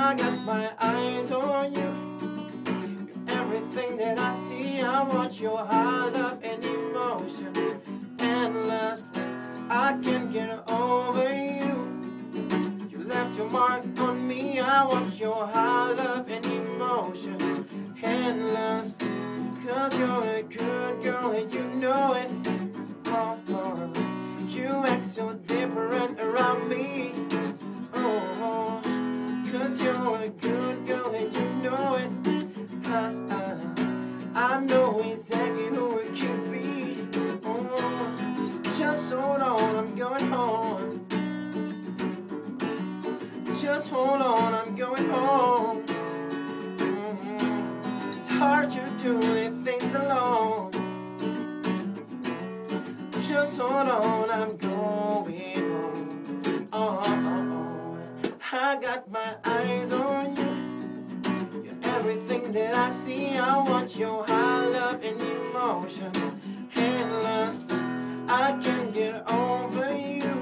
I got my eyes on you. Everything that I see, I want your high love and emotion. Endlessly, I can't get over you. You left your mark on me, I want your high love and emotion. Endlessly, 'cause you're a good girl and you know it. Oh, oh. You act so different around me. Oh, 'cause you're a good girl and you know it. I know exactly who it could be. Oh, just hold on, I'm going home. Just hold on, I'm going home. It's hard to do these things alone. Just hold on, I'm going home. Oh, oh, oh. I got my eyes on you. You're everything that I see. I want your high love and emotion. Endlessly, I can't get over you.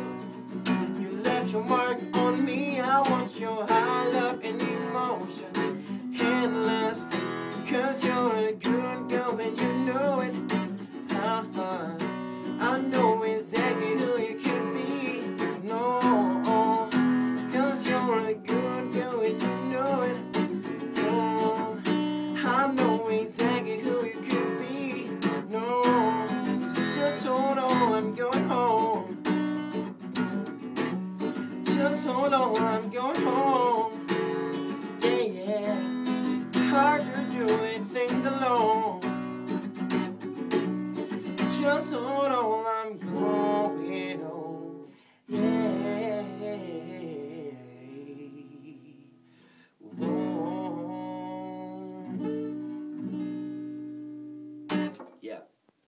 You left your mark on me. I want your high love and emotion. Endlessly, 'cause you're a good girl and you know it. I know exactly who you could be. No, 'cause you're a good girl and you know it. No, I know exactly who you could be. No, just hold on, I'm going home. Just hold on,